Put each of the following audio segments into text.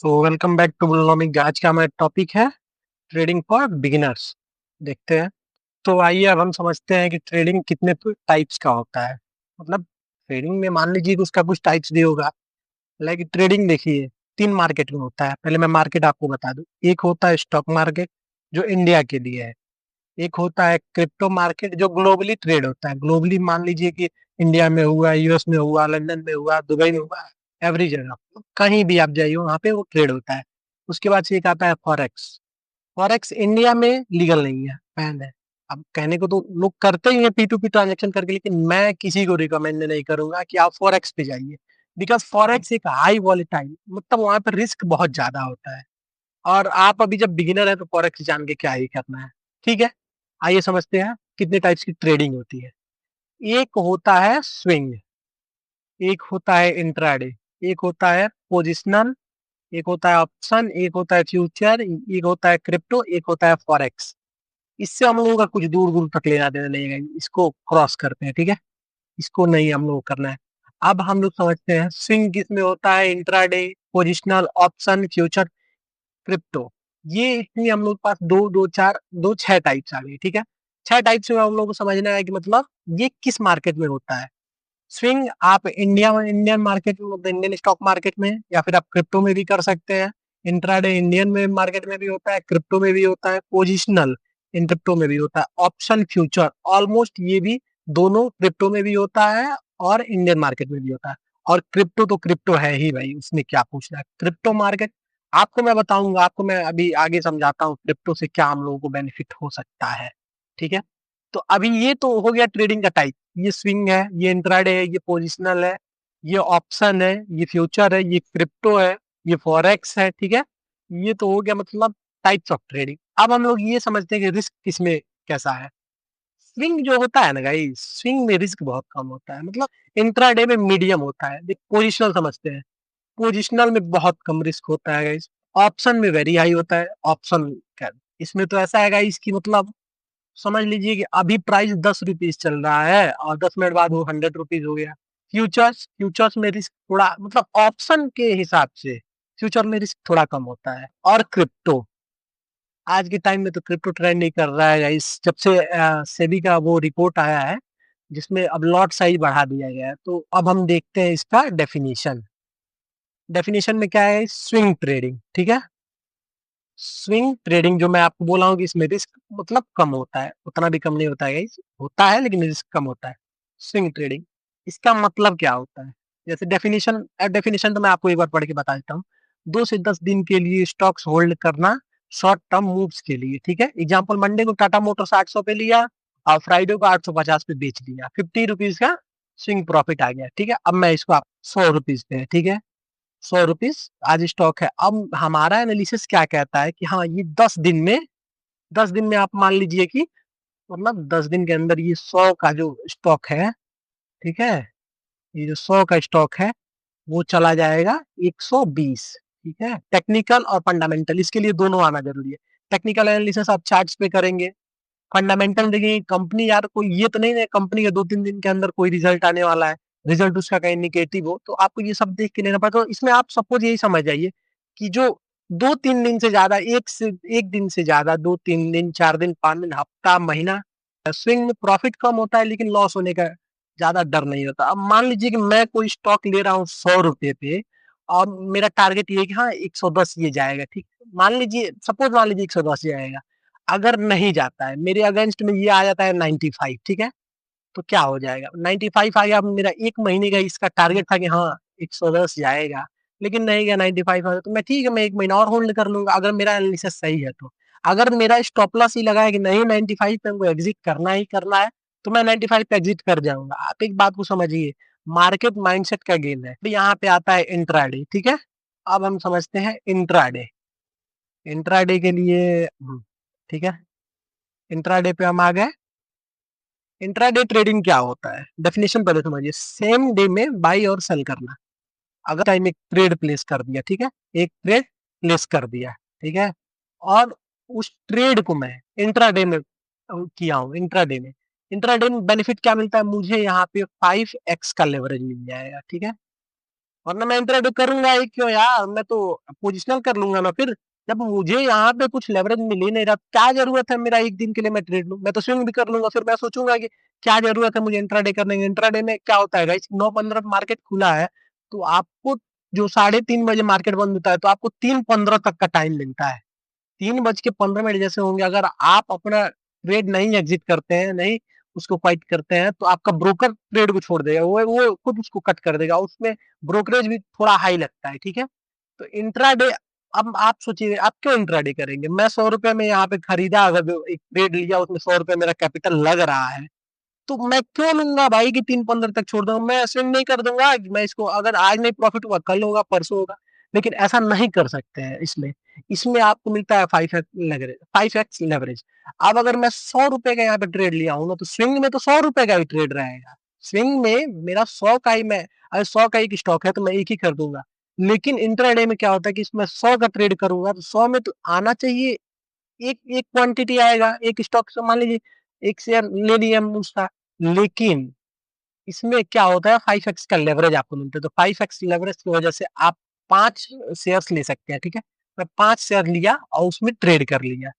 तो welcome back to बुलनॉमिक। आज का हमारा टॉपिक है ट्रेडिंग फॉर बिगिनर्स। देखते हैं। तो आइए अब हम समझते हैं कि ट्रेडिंग कितने टाइप्स का होता है। मतलब ट्रेडिंग में मान लीजिए कि उसका कुछ टाइप्स भी होगा। लाइक ट्रेडिंग देखिए, तीन मार्केट में होता है। पहले मैं मार्केट आपको बता दूं। एक होता है स्टॉक मार्केट, जो इंडिया के लिए है। एक होता है क्रिप्टो मार्केट, जो ग्लोबली ट्रेड होता है। ग्लोबली मान लीजिए कि इंडिया में हुआ, यूएस में हुआ, लंदन में हुआ, दुबई में हुआ, एवरी जगह कहीं भी आप जाइए वहां पे वो ट्रेड होता है। उसके बाद से एक आता है फॉरेक्स। फॉरेक्स इंडिया में लीगल नहीं है, बैन है। अब कहने को तो लोग करते ही हैं पी टू पी ट्रांजेक्शन करके, लेकिन मैं किसी को रिकमेंड नहीं करूंगा कि आप फॉरेक्स पे जाइए। बिकॉज फॉरेक्स एक हाई वॉलेटाइल, मतलब वहां पर रिस्क बहुत ज्यादा होता है। और आप अभी जब बिगिनर है तो फॉरेक्स जान के क्या ही करना है। ठीक है, आइए समझते हैं कितने टाइप्स की ट्रेडिंग होती है। एक होता है स्विंग, एक होता है इंट्राडे, एक होता है पोजिशनल, एक होता है ऑप्शन, एक होता है फ्यूचर, एक होता है क्रिप्टो, एक होता है फॉरेक्स। इससे हम लोगों का कुछ दूर दूर तक लेना देना नहीं है, इसको क्रॉस करते हैं। ठीक है, इसको नहीं हम लोग करना है। अब हम लोग समझते हैं स्विंग किसमें होता है, intraday, positional, option, future, crypto. ये इतनी हम लोग के पास दो दो चार दो छह टाइप्स आ गई। ठीक है, छह टाइप्स में हम लोग को समझना है कि मतलब ये किस मार्केट में होता है। स्विंग आप इंडियन मार्केट में, मतलब इंडियन स्टॉक मार्केट में, या फिर आप क्रिप्टो में भी कर सकते हैं। इंट्राडे इंडियन में मार्केट में भी होता है, क्रिप्टो में भी होता है। पोजिशनल इन क्रिप्टो में भी होता है। ऑप्शन फ्यूचर ऑलमोस्ट ये भी दोनों क्रिप्टो में भी होता है और इंडियन मार्केट में भी होता है। और क्रिप्टो तो क्रिप्टो है ही भाई, उसमें क्या पूछना है। क्रिप्टो मार्केट आपको मैं बताऊंगा, आपको मैं अभी आगे समझाता हूँ क्रिप्टो से क्या हम लोगों को बेनिफिट हो सकता है। ठीक है, तो अभी ये तो हो गया ट्रेडिंग का टाइप। ये स्विंग है, ये इंट्राडे है, ये पोजिशनल है, ये ऑप्शन है, ये फ्यूचर है, ये क्रिप्टो है, ये फॉरेक्स है। ठीक है, ये तो हो गया मतलब टाइप्स ऑफ ट्रेडिंग। अब हम लोग ये समझते हैं कि रिस्क किसमें कैसा है। स्विंग जो होता है ना गाइस, स्विंग में रिस्क बहुत कम होता है। मतलब इंट्राडे में मीडियम होता है। देख पोजिशनल समझते हैं, पोजिशनल में बहुत कम रिस्क होता है गाइस। ऑप्शन में वेरी हाई होता है। ऑप्शन क्या, इसमें तो ऐसा है गाइस कि मतलब समझ लीजिए कि अभी प्राइस 10 रुपीज चल रहा है और 10 मिनट बाद वो 100 रुपीज हो गया। फ्यूचर्स में रिस्क थोड़ा, मतलब ऑप्शन के हिसाब से फ्यूचर में रिस्क थोड़ा कम होता है। और क्रिप्टो, आज के टाइम में तो क्रिप्टो ट्रेंड नहीं कर रहा है इस, जब से सेबी का वो रिपोर्ट आया है जिसमें अब लॉट साइज बढ़ा दिया गया है। तो अब हम देखते हैं इसका डेफिनेशन। डेफिनेशन में क्या है, स्विंग ट्रेडिंग। ठीक है, स्विंग ट्रेडिंग जो मैं आपको बोला हूँ कि इसमें रिस्क मतलब कम होता है, उतना भी कम नहीं होता है guys, होता है लेकिन रिस्क कम होता है। स्विंग ट्रेडिंग, इसका मतलब क्या होता है। जैसे डेफिनेशन, डेफिनेशन तो मैं आपको एक बार पढ़ के बता देता हूँ। 2 से 10 दिन के लिए स्टॉक्स होल्ड करना, शॉर्ट टर्म मूव्स के लिए। ठीक है, एग्जाम्पल मंडे को टाटा मोटर्स 800 पे लिया और फ्राइडे को 850 पे बेच लिया, 50 रुपीज का स्विंग प्रॉफिट आ गया। ठीक है, अब मैं इसको आप 100 रुपीज पे है। ठीक है, 100 रुपीज आज स्टॉक है। अब हमारा एनालिसिस क्या कहता है कि हाँ ये 10 दिन में, 10 दिन में आप मान लीजिए कि मतलब 10 दिन के अंदर ये 100 का जो स्टॉक है, ठीक है, ये जो 100 का स्टॉक है वो चला जाएगा 120। ठीक है, टेक्निकल और फंडामेंटल इसके लिए दोनों आना जरूरी है। टेक्निकल एनालिसिस आप चार्ट्स पे करेंगे, फंडामेंटल देखिए कंपनी, यार कोई ये तो नहीं है कंपनी के 2-3 दिन के अंदर कोई रिजल्ट आने वाला है, रिजल्ट उसका कहीं निगेटिव हो, तो आपको ये सब देख के लेना पड़ेगा। तो इसमें आप सपोज यही समझ जाइए कि जो 2-3 दिन से ज्यादा, एक दिन से ज्यादा, 2-3 दिन, 4 दिन, 5 दिन, हफ्ता, महीना, स्विंग में प्रॉफिट कम होता है लेकिन लॉस होने का ज्यादा डर नहीं होता। अब मान लीजिए कि मैं कोई स्टॉक ले रहा हूँ 100 रुपए पे और मेरा टारगेट ये है कि हाँ 110 ये जाएगा। ठीक, मान लीजिए, सपोज मान लीजिए 110 जाएगा। अगर नहीं जाता है, मेरे अगेंस्ट में ये आ जाता है 95। ठीक है, तो क्या हो जाएगा, 95 आ गया। अब मेरा एक महीने का इसका टारगेट था कि हाँ 110 जाएगा, लेकिन नहीं गया, 95 आ गया, तो मैं ठीक है, मैं एक महीना और होल्ड कर लूंगा अगर मेरा एनालिसिस सही है तो। अगर मेरा स्टॉप लॉस ही लगा है कि नहीं 95 पे हमको एग्जिट करना ही करना है, तो मैं 95 पे एग्जिट कर जाऊंगा। आप एक बात को समझिए, मार्केट माइंडसेट का गेम है। फिर यहाँ पे आता है इंट्राडे। ठीक है, अब हम समझते हैं इंट्राडे। इंट्राडे के लिए ठीक है, इंट्राडे पे हम आ गए। इंट्राडे ट्रेडिंग क्या होता है, डेफिनेशन पहले समझिए। सेम डे में बाई और सेल करना। अगर टाइम एक ट्रेड प्लेस कर दिया, ठीक है, एक ट्रेड प्लेस कर दिया, ठीक है, और उस ट्रेड को मैं इंट्राडे में किया हूँ। इंट्राडे में बेनिफिट क्या मिलता है मुझे, यहाँ पे 5x का लेवरेज मिल जाएगा। ठीक है, वरना मैं इंट्राडे करूंगा ही क्यों यार, मैं तो पोजिशनल कर लूंगा ना फिर। जब मुझे यहाँ पे कुछ लेवरेज मिल ही नहीं रहा, क्या जरूरत है मेरा एक दिन के लिए मैं ट्रेड लूं, मैं तो स्विंग भी कर लूंगा। फिर मैं सोचूंगा कि क्या जरूरत है मुझे इंट्राडे करने की। इंट्राडे में क्या होता है गाइस, 9:15 मार्केट खुला है, तो आपको जो 3:30 बजे मार्केट बंद होता है, तो आपको 3:15 तक का टाइम मिलता है। 3:15 जैसे होंगे, अगर आप अपना ट्रेड नहीं एग्जिट करते हैं, नहीं उसको फाइट करते हैं, तो आपका ब्रोकर ट्रेड को छोड़ देगा, वो खुद उसको कट कर देगा, उसमें ब्रोकरेज भी थोड़ा हाई लगता है, ठीक है। तो इंट्राडे, अब आप सोचिए आप क्यों इंट्राडे करेंगे। मैं 100 रुपए में यहाँ पे खरीदा, अगर एक ट्रेड लिया, उसमें 100 रुपए मेरा कैपिटल लग रहा है, तो मैं क्यों लूंगा भाई कि 3:15 तक छोड़ दूंगा। मैं स्विंग नहीं कर दूंगा, मैं इसको अगर आज नहीं प्रॉफिट हुआ कल होगा, परसों होगा। लेकिन ऐसा नहीं कर सकते हैं इसमें। इसमें आपको मिलता है 5x लेवरेज। अब अगर मैं 100 रुपए का यहाँ पे ट्रेड लिया हूँ ना, तो स्विंग में तो 100 रुपए का भी ट्रेड रहेगा। स्विंग में मेरा 100 का ही, मैं अगर 100 का एक स्टॉक है तो मैं एक ही कर दूंगा। लेकिन इंट्राडे में क्या होता है कि इसमें 100 का ट्रेड करूंगा, तो 100 में तो आना चाहिए, एक एक क्वांटिटी आएगा एक स्टॉक से, मान लीजिए एक शेयर ले लिया हमने उसका। लेकिन इसमें क्या होता है, 5x का लेवरेज आपको मिलता है, तो 5x लेवरेज की वजह से आप 5 शेयर्स ले सकते हैं, ठीक है। मैं 5 शेयर लिया और उसमें ट्रेड कर लिया।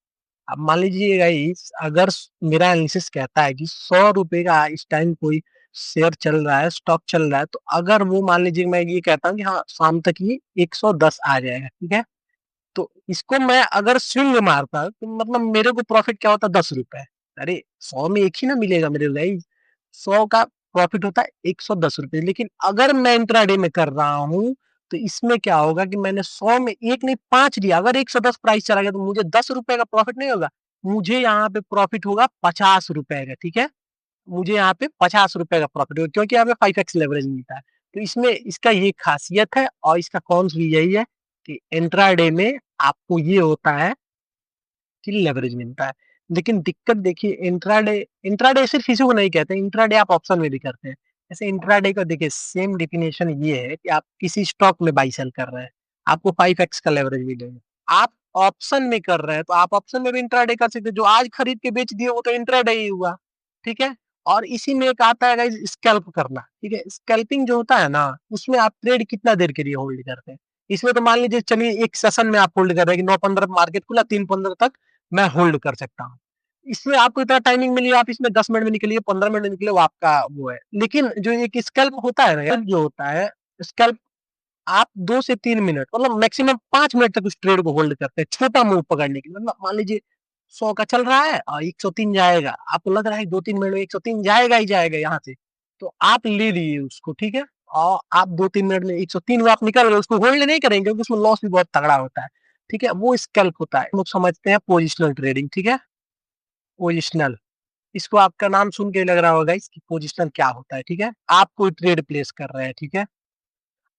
अब मान लीजिए गाइस, अगर मेरा एनालिसिस कहता है कि 100 रुपए का इस टाइम कोई शेयर चल रहा है, स्टॉक चल रहा है, तो अगर वो मान लीजिए मैं ये कहता हूँ कि हाँ शाम तक ये 110 आ जाएगा, ठीक है। तो इसको मैं अगर स्विंग मारता, तो मतलब मेरे को प्रॉफिट क्या होता, 10 रुपए। अरे 100 में एक ही ना मिलेगा मेरे भाई, 100 का प्रॉफिट होता है 110 रुपए। लेकिन अगर मैं इंट्राडे में कर रहा हूँ, तो इसमें क्या होगा कि मैंने 100 में एक नहीं 5 लिया, अगर 110 प्राइस चला गया, तो मुझे 10 रुपए का प्रॉफिट नहीं होगा, मुझे यहाँ पे प्रॉफिट होगा 50 रुपए का, ठीक है। मुझे यहाँ पे 50 रुपए का प्रॉफिट होगा, क्योंकि यहाँ पे 5x लेवरेज मिलता है। तो इसमें इसका ये खासियत है, और इसका कॉन्स भी यही है कि इंट्राडे में आपको ये होता है कि लेवरेज मिलता है। लेकिन दिक्कत देखिए, इंट्राडे इंट्राडे सिर्फ इसी को नहीं कहते, इंट्राडे आप ऑप्शन में भी करते हैं। जैसे इंट्राडे का देखिए सेम डेफिनेशन ये है कि आप किसी स्टॉक में बाई सेल कर रहे हैं, आपको 5x का लेवरेज मिलेगा। आप ऑप्शन में कर रहे हैं, तो आप ऑप्शन में भी इंट्राडे कर सकते हैं, जो आज खरीद के बेच दिए वो तो इंट्राडे ही हुआ, ठीक है। और इसी में एक आता है गाइस स्कैल्प करना, ठीक है। स्कैल्पिंग जो होता है ना, उसमें आप ट्रेड कितना देर के लिए होल्ड करते हैं। इसमें तो मान लीजिए चलिए एक सेशन में आप होल्ड कर रहे हैं कि 9:15 मार्केट खुला, 3:15 तक मैं होल्ड कर सकता हूँ। इसमें आपको इतना टाइमिंग मिली, आप इसमें 10 मिनट में निकलिए, 15 मिनट में निकले, वो आपका वो है। लेकिन जो एक स्कैल्प होता है ना यार, जो होता है स्कैल्प, आप 2 से 3 मिनट मतलब मैक्सिमम 5 मिनट तक उस ट्रेड को होल्ड करते हैं, छोटा मूव पकड़ने के लिए। मतलब मान लीजिए 100 का चल रहा है और 103 जाएगा, आपको लग रहा है 2-3 मिनट में 103 जाएगा ही जाएगा यहाँ से, तो आप ले लिए उसको, ठीक है। और आप 2-3 मिनट में 103 में आप निकल गए, उसको होल्ड नहीं करेंगे क्योंकि उसमें लॉस भी बहुत तगड़ा होता है, ठीक है। वो स्कैल्प होता है, लोग समझते हैं पोजिशनल ट्रेडिंग, ठीक है। पोजिशनल, इसको आपका नाम सुन के लग रहा होगा इसकी पोजिशनल क्या होता है, ठीक है। आप कोई ट्रेड प्लेस कर रहे हैं, ठीक है।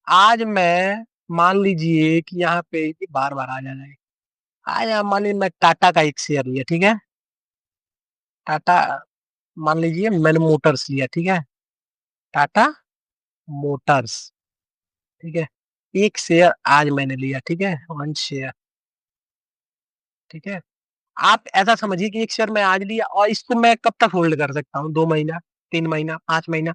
आज मैं मान लीजिए कि यहाँ पे बार बार आ जाना है। आज मान लीजिए मैं टाटा का एक शेयर लिया, ठीक है। टाटा, मान लीजिए मैंने मोटर्स लिया, ठीक है। टाटा मोटर्स, ठीक है। एक शेयर आज मैंने लिया, ठीक है, 1 शेयर, ठीक है। आप ऐसा समझिए कि एक शेयर मैं आज लिया और इसको मैं कब तक होल्ड कर सकता हूँ, 2 महीना, 3 महीना, 5 महीना।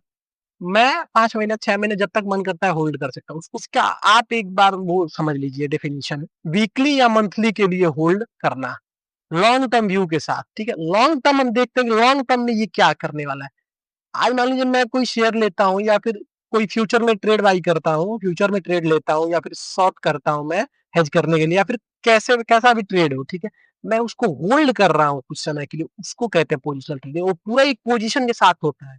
मैं 5 महीना 6 महीने जब तक मन करता है होल्ड कर सकता हूँ उसका। आप एक बार वो समझ लीजिए डेफिनेशन, वीकली या मंथली के लिए होल्ड करना, लॉन्ग टर्म व्यू के साथ, ठीक है। लॉन्ग टर्म हम देखते हैं कि लॉन्ग टर्म में ये क्या करने वाला है। आज मान लीजिए मैं कोई शेयर लेता हूँ, या फिर कोई फ्यूचर में ट्रेड बाई करता हूँ, फ्यूचर में ट्रेड लेता हूँ, या फिर शॉर्ट करता हूँ मैं हेज करने के लिए, या फिर कैसे कैसा भी ट्रेड हो, ठीक है। मैं उसको होल्ड कर रहा हूँ कुछ समय के लिए, उसको कहते हैं पोजिशनल ट्रेडिंग। वो पूरा एक पोजीशन के साथ होता है,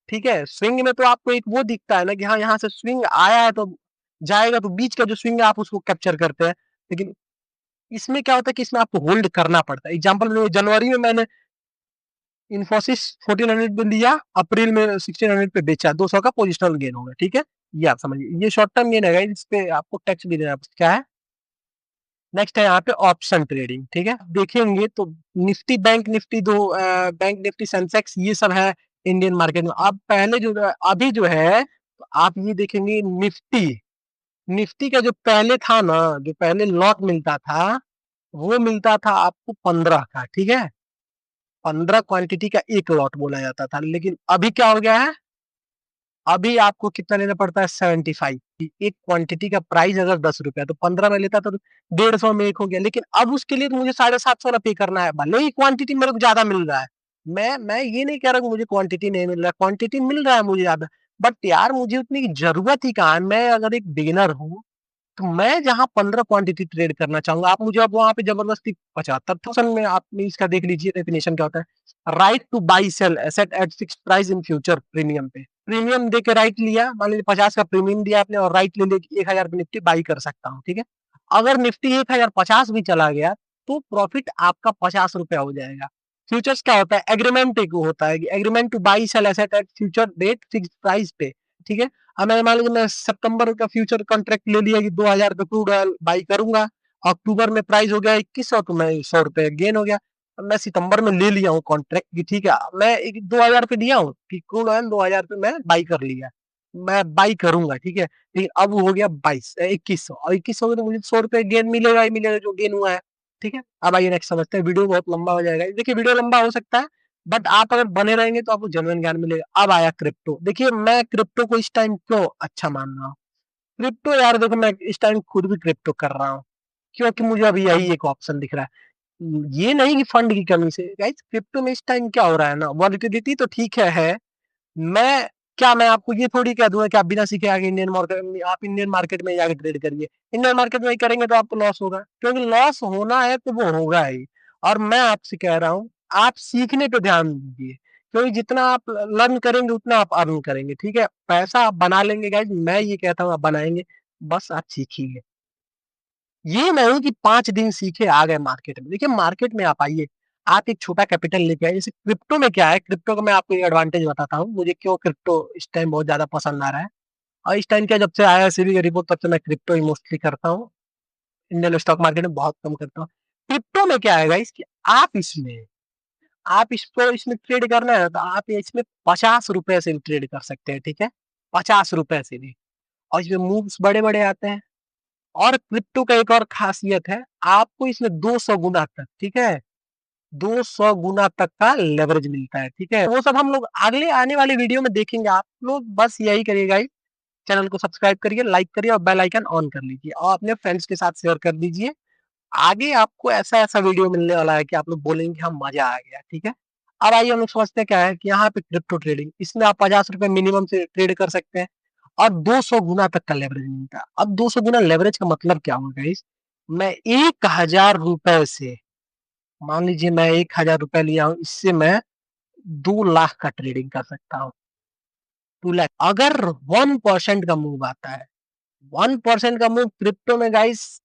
ठीक है। स्विंग में तो आपको एक वो दिखता है ना कि हाँ यहाँ से स्विंग आया है तो जाएगा, तो बीच का जो स्विंग है आप उसको कैप्चर करते हैं। लेकिन इसमें क्या होता है कि इसमें आपको होल्ड करना पड़ता है। एग्जाम्पल, जनवरी में मैंने इन्फोसिस 1400 पे लिया, अप्रैल में 1600 पे बेचा, 200 का पोजिशनल गेन होगा, ठीक है। ये आप समझिए, ये शॉर्ट टर्म गेन है, इस पे आपको टैक्स भी देना क्या है। नेक्स्ट है यहाँ पे ऑप्शन ट्रेडिंग, ठीक है। देखेंगे तो निफ्टी, बैंक निफ्टी, दो बैंक निफ्टी, सेंसेक्स, ये सब है इंडियन मार्केट में। अब पहले जो अभी जो है, तो आप ये देखेंगे निफ्टी, निफ्टी का जो पहले था ना, जो पहले लॉट मिलता था, वो मिलता था आपको 15 का, ठीक है। 15 क्वांटिटी का एक लॉट बोला जाता था। लेकिन अभी क्या हो गया है, अभी आपको कितना लेना पड़ता है 75। एक क्वांटिटी का प्राइस अगर 10 रुपया तो 15 में लेता तो 150 में एक हो गया, लेकिन अब उसके लिए तो मुझे 750 पे करना है, भले ही क्वांटिटी मेरे को ज्यादा मिल रहा है। मैं ये नहीं कह रहा कि मुझे क्वांटिटी नहीं मिल रहा है, क्वांटिटी मिल रहा है मुझे ज्यादा, बट यार मुझे उतनी जरूरत ही कहाँ है। मैं अगर एक बिगिनर हूँ तो मैं जहाँ 15 क्वांटिटी ट्रेड करना चाहूंगा, आप मुझे अब वहां पे जबरदस्ती 75,000 में, आप इसका देख लीजिए डेफिनेशन क्या होता है। Right to buy sell asset at fix price in future premium पे, प्रीमियम दे के राइट लिया, मान लीजिए 50 का प्रीमियम दिया आपने और राइट ले लेके 1,000 पे निफ्टी बाई कर सकता हूँ, ठीक है। अगर निफ्टी 1,050 भी चला गया तो प्रॉफिट आपका 50 रुपया हो जाएगा। फ्यूचर्स क्या होता है, एग्रीमेंट एक होता है, agreement to buy sell asset at future date fix price पे, ठीक है। अब मैं मान लीजिए मैं सितंबर का फ्यूचर कॉन्ट्रैक्ट ले लिया कि 2,000 पे क्रूड ऑयल बाई करूंगा, अक्टूबर में प्राइस हो गया 2100 तो मैं 100 रुपए गेन हो गया। मैं सितंबर में ले लिया हूँ कॉन्ट्रैक्ट की, ठीक है, मैं 2,000 पे दिया हूँ कि क्रूड ऑयल 2,000 पे मैं बाई कर लिया, मैं बाई करूंगा, ठीक है। लेकिन अब हो गया 2100, और 2100 में तो मुझे 100 रुपए गेन मिलेगा ही मिलेगा जो गेन हुआ है, ठीक है। अब आइए नेक्स्ट समझते हैं, वीडियो बहुत लंबा हो जाएगा, देखिए वीडियो लंबा हो सकता है बट आप अगर बने रहेंगे तो आपको जेन्युइन ज्ञान मिलेगा। अब आया क्रिप्टो, देखिए मैं क्रिप्टो को इस टाइम क्यों अच्छा मान रहा हूँ। क्रिप्टो यार देखो, मैं इस टाइम खुद भी क्रिप्टो कर रहा हूँ क्योंकि मुझे अभी यही एक ऑप्शन दिख रहा है। ये नहीं कि फंड की कमी से, गाइस क्रिप्टो में इस टाइम क्या हो रहा है ना, वॉलिटिलिटी तो ठीक है। मैं मैं आपको ये थोड़ी कह दूंगा कि आप बिना सीखे आगे इंडियन मार्केट में जाके ट्रेड करिए। इंडियन मार्केट में करेंगे तो आपको लॉस होगा, क्योंकि लॉस होना है तो वो होगा ही। और मैं आपसे कह रहा हूँ, आप सीखने पे ध्यान दीजिए, क्योंकि जितना आप लर्न करेंगे उतना आप अर्न करेंगे, ठीक है। पैसा आप बना लेंगे गाइस, मैं ये कहता हूँ आप बनाएंगे, बस आप सीखिए। ये नहीं कि 5 दिन सीखे आ गए मार्केट में। देखिए मार्केट में आप आइए, आप एक छोटा कैपिटल लेके आए, जैसे क्रिप्टो में क्या है, क्रिप्टो का मैं आपको एक एडवांटेज बताता हूँ, मुझे क्यों क्रिप्टो इस टाइम बहुत ज्यादा पसंद आ रहा है। और इस टाइम क्या, जब से आया सेबी का रिपोर्ट तब से मैं क्रिप्टो ही मोस्टली करता हूँ, इंडियन स्टॉक मार्केट में बहुत कम करता हूँ। क्रिप्टो में क्या है गाइस कि आप इसको इसमें ट्रेड करना है तो आप इसमें 50 रुपए से भी ट्रेड कर सकते हैं, ठीक है, 50 रुपए से भी। और इसमें मूव्स बड़े बड़े आते हैं। और क्रिप्टो का एक और खासियत है, आपको इसमें 200 गुना तक, ठीक है, 200 गुना तक का लेवरेज मिलता है, ठीक है। वो सब हम लोग अगले आने वाले वीडियो में देखेंगे। आप लोग बस यही करिएगा, चैनल को सब्सक्राइब करिए, लाइक करिए और बेल आइकन ऑन कर लीजिए और अपने फ्रेंड्स के साथ शेयर कर दीजिए। आगे आपको ऐसा ऐसा वीडियो मिलने वाला है कि आप लोग बोलेंगे हम मजा आ गया, ठीक है। अब आइए हम लोग समझते हैं क्या है कि यहाँ पे क्रिप्टो ट्रेडिंग, इसमें आप 50 रुपए मिनिमम से ट्रेड कर सकते हैं और 200 गुना तक का लेवरेज मिलता है। अब 200 गुना लेवरेज का मतलब क्या होगा इस, मैं 1,000 रुपए से, मान लीजिए मैं 1,000 रुपए लिया हूँ, इससे मैं 2 लाख का ट्रेडिंग कर सकता हूँ। 2 लाख अगर 1% का मूव आता है, 1% का मूव क्रिप्टो में गाइस,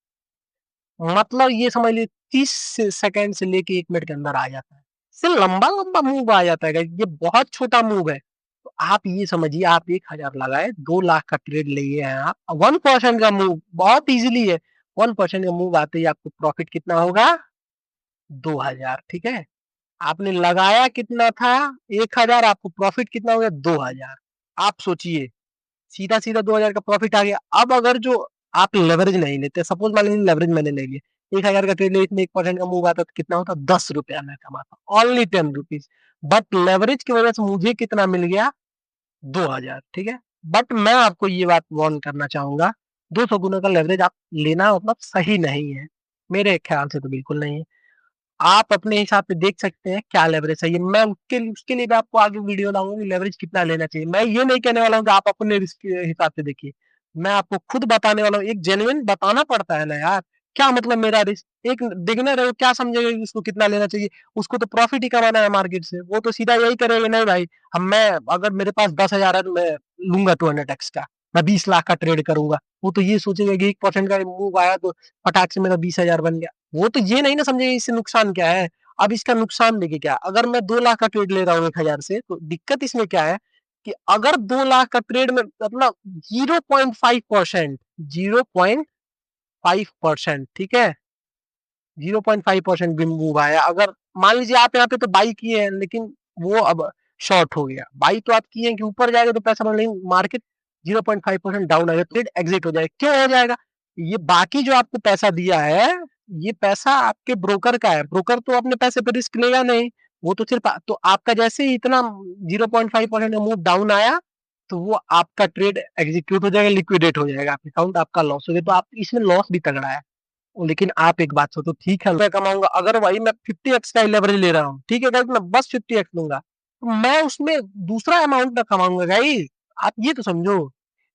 मतलब ये समझ लीजिए 30 सेकंड से लेके 1 मिनट के अंदर आ जाता है। इससे लंबा लंबा मूव आ जाता है, ये बहुत छोटा मूव है। तो आप ये समझिए, आप 1,000 लगाए, 2 लाख का ट्रेड लिए हैं आप, 1% का मूव बहुत इजीली है। 1% का मूव आते ही आपको प्रॉफिट कितना होगा, 2,000, ठीक है। आपने लगाया कितना था, 1,000, आपको प्रॉफिट कितना हो गया, 2,000। आप सोचिए, सीधा सीधा 2,000 का प्रॉफिट आ गया। अब अगर जो आप लेवरेज नहीं लेते, सपोज मान लीजिए लेवरेज मैंने ले लिया, 1,000 का ट्रेड ले, इसमें 1% का मूव आता तो कितना होता, 10 रुपया मैं कमाता, ओनली 10 रुपीज। बट लेवरेज की वजह से मुझे कितना मिल गया, 2,000, ठीक है। बट मैं आपको ये बात वार्न करना चाहूंगा, 200 गुना का लेवरेज आप लेना मतलब सही नहीं है, मेरे ख्याल से तो बिल्कुल नहीं है। आप अपने हिसाब से देख सकते हैं क्या लेवरेज चाहिए, मैं उसके लिए भी आपको आगे वीडियो लाऊंगा कि लेवरेज कितना लेना चाहिए। मैं ये नहीं कहने वाला हूँ कि आप अपने रिस्क के हिसाब से देखिए, मैं आपको खुद बताने वाला हूँ, एक जेन्युइन बताना पड़ता है ना यार। क्या मतलब मेरा रिस्क, एक बिगिनर है वो क्या समझेगा कि उसको कितना लेना चाहिए, उसको तो प्रॉफिट ही कमाना है मार्केट से, वो तो सीधा यही करेगा, नहीं भाई हम, मैं अगर मेरे पास 10,000 है तो मैं लूंगा 200x का, मैं 20 लाख का ट्रेड करूंगा। वो तो ये सोचेगा कि 1% का मूव आया तो फटाक से मेरा 20,000 बन गया। वो तो ये नहीं ना समझेगा इससे नुकसान क्या है। अब इसका नुकसान देखिए क्या, अगर मैं 2 लाख का ट्रेड ले रहा हूँ 1,000 से, तो दिक्कत इसमें क्या है कि अगर 2 लाख का ट्रेड में मतलब 0.5%, 0.5%, ठीक है, 0.5% भी मूव आया, अगर मान लीजिए आप यहाँ पे तो बाई किए हैं लेकिन वो अब शॉर्ट हो गया, बाई तो आप किए हैं कि ऊपर जाएगा तो पैसा बन, नहीं मार्केट 0.5% डाउन आ गया तो एग्जिट हो जाएगा, क्यों हो जाएगा, ये बाकी जो आपको पैसा दिया है, ये पैसा आपके ब्रोकर का है, ब्रोकर तो अपने पैसे पे रिस्क लेगा नहीं, वो तो सिर्फ, तो आपका जैसे ही इतना 0.5% मूव डाउन आया तो वो आपका ट्रेड एग्जीक्यूट हो जाएगा, लिक्विडेट हो जाएगा, आपका अकाउंट, आपका लॉस हो गया, तो आप इसमें लॉस भी तगड़ा है। लेकिन आप एक बात सोचो, ठीक है मैं कमाऊंगा, अगर वही मैं 50x का लेवरेज ले रहा हूँ, ठीक है गाइस, मैं बस 50x लूंगा, तो मैं उसमें दूसरा अमाउंट ना कमाऊंगा गाइस, आप ये तो समझो।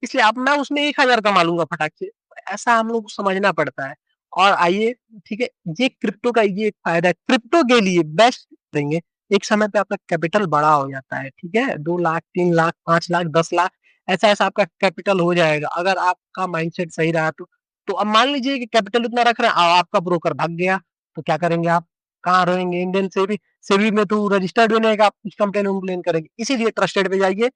इसलिए अब मैं उसमें 1000 कमा लूंगा फटाक से। ऐसा हम लोग को समझना पड़ता है। और आइए, ठीक है, ये क्रिप्टो का ये एक फायदा है, क्रिप्टो के लिए बेस्ट देंगे। एक समय पे आपका कैपिटल बड़ा हो जाता है, ठीक है, 2 लाख, 3 लाख, 5 लाख, 10 लाख, ऐसा ऐसा आपका कैपिटल हो जाएगा अगर आपका माइंडसेट सही रहा तो अब मान लीजिए कि कैपिटल उतना रख रहे हैं, आपका ब्रोकर भाग गया, तो क्या करेंगे आप? कहाँ रहेंगे? इंडियन सेबी सेबी में तो रजिस्टर्ड भी नहीं है, आप कुछ कंप्लेन उम्प्लेन करेंगे। इसीलिए ट्रस्टेड पे जाइए,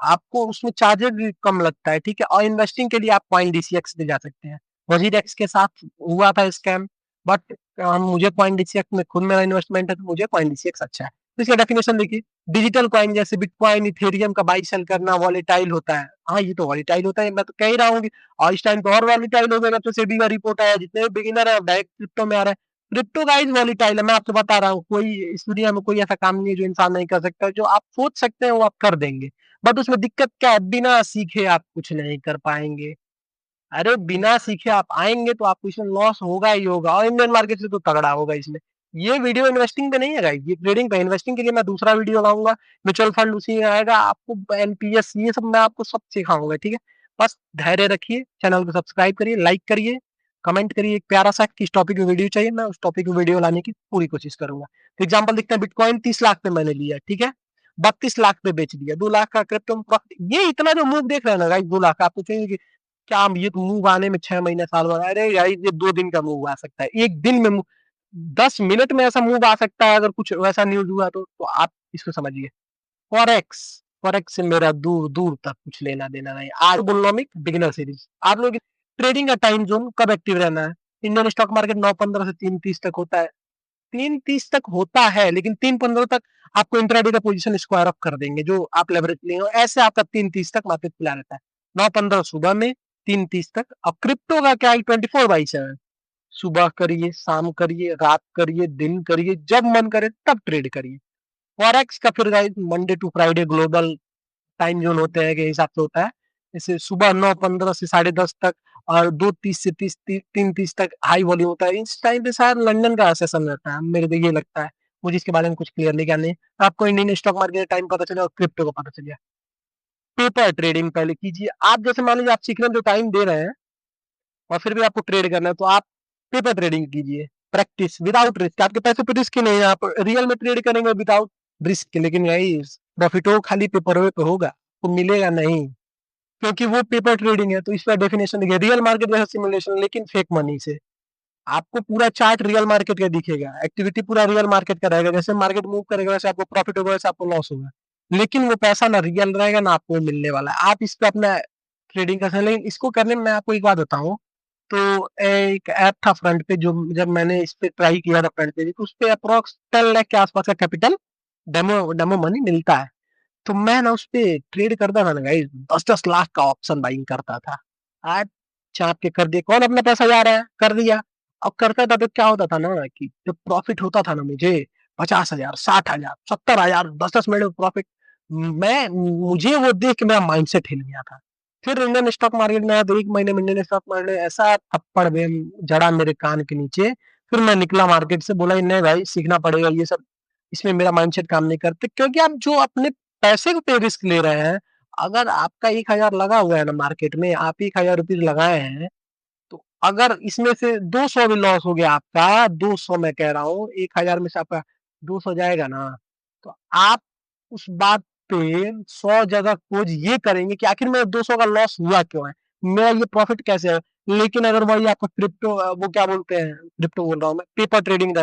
आपको उसमें चार्जेस भी कम लगता है, ठीक है। और इन्वेस्टिंग के लिए आप कॉइन डीसीएक्स पे जा सकते हैं। वजीरेक्स के साथ हुआ था स्कैम, बट मुझे कॉइन डीसीएक्स में खुद मेरा इन्वेस्टमेंट है, तो मुझे कॉइन डीसीएक्स अच्छा है। तो इसका डेफिनेशन देखिए, डिजिटल कॉइन जैसे बिटकॉइन, इथेरियम का बाई सेल करना वॉलेटाइल होता है। हाँ, ये तो वॉलेटाइल होता है, मैं तो कह ही रहा हूँ। और इस टाइम तो और वॉलीटाइल हो गया, तो सेबी का रिपोर्ट आया, जितने भी बिगिनर है डायरेक्ट क्रिप्टो में आ रहा है। क्रिप्टो गाइस वॉलीटाइल है, मैं आपको बता रहा हूँ, कोई इस दुनिया में कोई ऐसा काम नहीं है जो इंसान नहीं कर सकता। जो आप सोच सकते हैं वो आप कर देंगे, बट उसमें दिक्कत क्या है? बिना सीखे आप कुछ नहीं कर पाएंगे। अरे बिना सीखे आप आएंगे तो आपको इसमें लॉस होगा ही होगा, और इंडियन मार्केट से तो तगड़ा होगा इसमें। ये वीडियो इन्वेस्टिंग पे नहीं है गाइस, ये ट्रेडिंग पे। इन्वेस्टिंग के लिए मैं दूसरा वीडियो लाऊंगा, म्यूचुअल फंड उसी में आएगा, आपको एनपीएस ये सब मैं आपको सब सिखाऊंगा, ठीक है। बस धैर्य रखिए, चैनल को सब्सक्राइब करिए, लाइक करिए, कमेंट करिए एक प्यारा सा किस टॉपिक में वीडियो चाहिए, मैं उस टॉपिक में वीडियो लाने की पूरी कोशिश करूंगा। तो एग्जाम्पल देखते हैं, बिटकॉइन 30 लाख पे मैंने लिया, ठीक है, 32 लाख पे बेच दिया, 2 लाख का क्रिप्टो प्रॉफिट। ये इतना जो मूव देख रहे हैं ना गाइस, 2 लाख, आपको चाहिए कि क्या ये तो मूव आने में 6 महीने साल भर? अरे यार, ये 2 दिन का मूव आ सकता है, एक दिन में 10 मिनट में ऐसा मूव आ सकता है, अगर कुछ वैसा न्यूज हुआ तो आप इसको समझिए। फॉरेक्स, फॉरेक्स से मेरा दूर दूर तक कुछ लेना देना नहीं। आज बोल रहा हूँ, बिगिनर सीरीज, आप लोग ट्रेडिंग का टाइम जोन कब एक्टिव रहना है? इंडियन स्टॉक मार्केट 9:15 से 3:30 तक होता है। 3:30 तक होता है, लेकिन 3:15 तक आपको इंट्राडे का पोजीशन स्क्वायर अप कर देंगे, जो आप लेवरेज लिए हो, ऐसे आपका 3:30 तक मार्केट खुला रहता है। 9:15 सुबह में, 3:30 तक। अब क्रिप्टो का क्या है? 24/7, सुबह करिए, शाम करिए, रात करिए, दिन करिए, जब मन करे तब ट्रेड करिए। फॉरेक्स का फिर guys Monday to Friday global time zone होते हैं के हिसाब से होता है। जैसे सुबह 9:15 से 10:30 तक, और 2:30 से 3:30 तक हाई वॉल्यूम होता है। इस टाइम पे शायद लंदन का सेशन रहता है, मेरे को ये लगता है। मुझे इसके बारे में कुछ क्लियरली क्या नहीं। आपको इंडियन स्टॉक मार्केट टाइम पता चले और क्रिप्टो का पता चले। पेपर ट्रेडिंग पहले कीजिए। आप जैसे मान लीजिए आप सीखने में जो टाइम दे रहे हैं और फिर भी आपको ट्रेड करना है, तो आप पेपर ट्रेडिंग कीजिए। प्रैक्टिस विदाउट रिस्क, आपके पैसे पे रिस्क ही नहीं है, आप रियल में ट्रेड करेंगे विदाउट रिस्क। लेकिन यही प्रॉफिट हो खाली पेपर पे होगा, तो मिलेगा नहीं, क्योंकि वो पेपर ट्रेडिंग है। तो इसका डेफिनेशन देखिए, रियल मार्केट जैसा सिमुलेशन, लेकिन फेक मनी से। आपको पूरा चार्ट रियल मार्केट का दिखेगा, एक्टिविटी पूरा रियल मार्केट का रहेगा, जैसे मार्केट मूव करेगा वैसे आपको प्रॉफिट होगा, वैसे आपको लॉस होगा। लेकिन वो पैसा ना रियल रहेगा ना आपको मिलने वाला है। आप इस पे अपना ट्रेडिंग कर सकते हैं, लेकिन इसको करने में मैं आपको एक बात बताऊं, तो एक ऐप था फ्रंट पे, जो जब मैंने इस पे ट्राई किया था फ्रंट पे, तो उस पे अप्रोक्स 10 लाख के आसपास का कैपिटल डेमो डेमो मनी मिलता है। तो मैं ना उसपे ट्रेड करता था ना गाइस, 10-10 लाख का ऑप्शन बाइंग करता था। आज चाप के कर दिया, कौन अपना पैसा जा रहा है, कर दिया। अब करता था तो क्या होता था ना, कि जब प्रॉफिट होता था ना मुझे 50,000, 60,000, 70,000, 10-10 मिनट में प्रॉफिट, मैं मुझे वो देख के मेरा माइंडसेट हिल गया था। फिर इंडियन स्टॉक मार्केट में आया, तो 1 महीने में इंडियन स्टॉक मार्केट में ऐसा थप्पड़ बे जड़ा मेरे कान के नीचे। फिर मैं निकला मार्केट से, बोला नहीं भाई, सीखना पड़ेगा ये सब, इसमें मेरा माइंडसेट काम नहीं करते। क्योंकि आप जो अपने पैसे पे रिस्क ले रहे हैं, अगर आपका 1,000 लगा हुआ है ना मार्केट में, आप 1,000 रुपीज लगाए हैं, तो अगर इसमें से 200 भी लॉस हो गया आपका, 200 मैं कह रहा हूँ, 1,000 में से आपका 200 जाएगा ना, तो आप उस बात पे 100 जगह खोज ये करेंगे कि आखिर मेरा 200 का लॉस हुआ क्यों है, मेरा ये प्रॉफिट कैसे है। लेकिन अगर वही आपका क्रिप्टो, वो क्या बोलते हैं, क्रिप्टो बोल रहा हूँ मैं, पेपर ट्रेडिंग,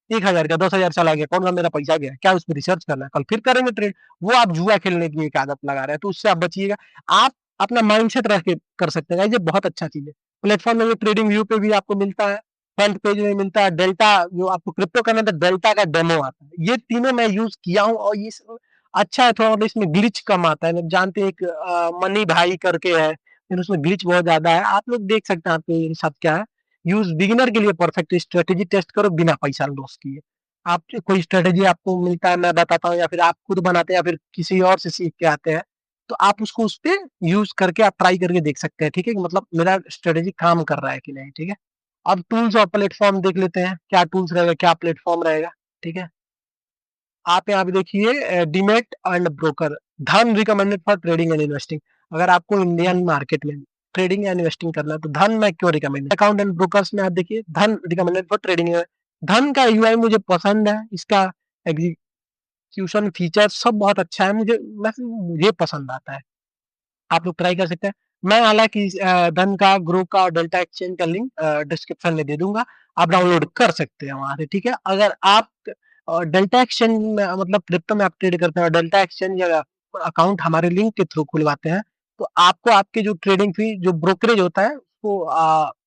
1,000 का 10,000 चला गया, कौन सा मेरा पैसा गया, क्या उस पर रिसर्च करना है, कल फिर करेंगे ट्रेड। वो आप जुआ खेलने की एक आदत लगा रहे हैं, तो उससे आप बचिएगा। आप अपना माइंडसेट रख के कर सकते हैं, ये बहुत अच्छा चीज है। प्लेटफॉर्म में ट्रेडिंग व्यू पे भी आपको मिलता है, फ्रंट पेज में मिलता है, डेल्टा जो आपको क्रिप्टो करना था, डेल्टा का डेमो आता है। ये तीनों मैं यूज किया हूँ, और ये अच्छा है थोड़ा, और इसमें ग्लिच कम आता है। जानते हैं एक मनी भाई करके है, लेकिन उसमें ग्लिच बहुत ज्यादा है। आप लोग देख सकते हैं आपके साथ क्या है। यूज बिगिनर के लिए परफेक्ट स्ट्रेटेजी, टेस्ट करो बिना पैसा लॉस किए। आप कोई स्ट्रेटेजी आपको मिलता है, मैं बताता हूँ, या फिर आप खुद बनाते हैं, या फिर किसी और से सीख के आते हैं, तो आप उसको उस पे यूज करके आप ट्राई करके देख सकते हैं, ठीक है, कि मतलब मेरा स्ट्रेटेजी काम कर रहा है कि नहीं, ठीक है। अब टूल्स और प्लेटफॉर्म देख लेते हैं, क्या टूल्स रहेगा, क्या प्लेटफॉर्म रहेगा, ठीक है। आप यहाँ पे देखिए डीमेट एंड ब्रोकर, धन recommended for trading and investing. अगर आपको इंडियन मार्केट में ट्रेडिंग या इन्वेस्टिंग करना है तो धन मैं क्यों रिकमेंड, अकाउंट एंड ब्रोकर्स में आप देखिए धन रिकमेंडेड फॉर ट्रेडिंग। धन का यूआई मुझे पसंद है, इसका एग्जीक्यूशन फीचर सब बहुत अच्छा है, मुझे पसंद आता है, आप लोग ट्राई कर सकते हैं। मैं हालांकि धन का, ग्रो का और डेल्टा एक्सचेंज का लिंक डिस्क्रिप्शन में दे दूंगा, आप डाउनलोड कर सकते हैं वहां से, ठीक है। अगर आप डेल्टा एक्सचेंज में मतलब क्रिप्टो में आप ट्रेड करते हैं और डेल्टा एक्सचेंज या अकाउंट हमारे लिंक के थ्रू खुलवाते हैं, तो आपको आपके जो ट्रेडिंग फी, जो ब्रोकरेज होता है उसको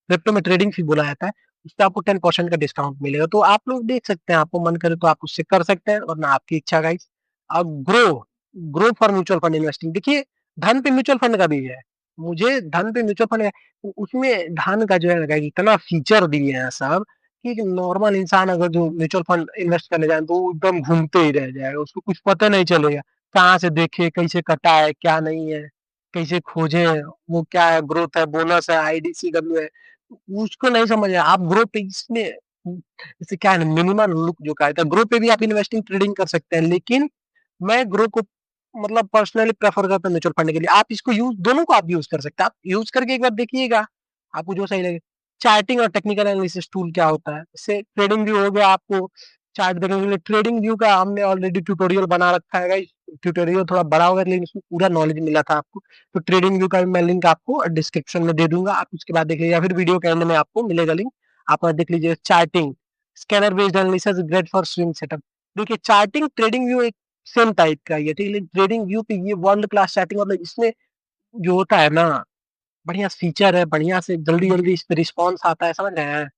क्रिप्टो में ट्रेडिंग फी बोला जाता है, उससे आपको 10% का डिस्काउंट मिलेगा। तो आप लोग देख सकते हैं, आपको मन करे तो आप उससे कर सकते हैं, और ना आपकी इच्छा गाइस। अब grow, grow for mutual fund investing देखिए, धन पे म्यूचुअल फंड का भी है, मुझे धन पे म्यूचुअल फंड है, उसमें धन का जो है ना इतना फीचर दिए हैं सब, कि नॉर्मल इंसान अगर जो म्यूचुअल फंड इन्वेस्ट करने जाए तो वो एकदम घूमते ही रह जाएगा, उसको कुछ पता नहीं चलेगा, कहाँ से देखे, कैसे कटा है, क्या नहीं है, कैसे खोजे, वो क्या है, ग्रोथ है, बोनस है, आईडीसीडब्ल्यू है, उसको नहीं समझ है। आप ग्रो पे इसमें जैसे क्या है ना, मिनिमम लुक जो कहता है, ग्रो पे भी आप इन्वेस्टिंग ट्रेडिंग कर सकते हैं, लेकिन मैं ग्रो को मतलब पर्सनली प्रेफर करता हूँ म्यूचुअल फंड के लिए। आप इसको यूज, दोनों को आप यूज कर सकते हैं, आप यूज करके एक बार देखिएगा, आपको जो सही लगे। चार्टिंग और टेक्निकल एनालिसिस टूल क्या होता है, इससे ट्रेडिंग व्यू हो गया, आपको चार्ट देखने के लिए ट्रेडिंग व्यू का हमने ऑलरेडी ट्यूटोरियल बना रखा है गाइस, ट्यूटोरियल थोड़ा बड़ा होगा लेकिन इसमें पूरा नॉलेज मिला था आपको। तो ट्रेडिंग व्यू का भी मैं लिंक आपको डिस्क्रिप्शन में दे दूंगा, आप उसके बाद देख लीजिए, या फिर वीडियो के एंड में आपको मिलेगा लिंक, आप देख लीजिए। Charting, scanner based analysis great for swing setup. देखिए चार्टिंग ट्रेडिंग व्यू एक सेम टाइप का ही है, ठीक है, लेकिन ट्रेडिंग व्यू पे ये वर्ल्ड क्लास चार्टिंग, मतलब इसमें जो होता है ना, बढ़िया फीचर है, बढ़िया से जल्दी जल्दी इस पे रिस्पॉन्स आता है, समझ रहे हैं।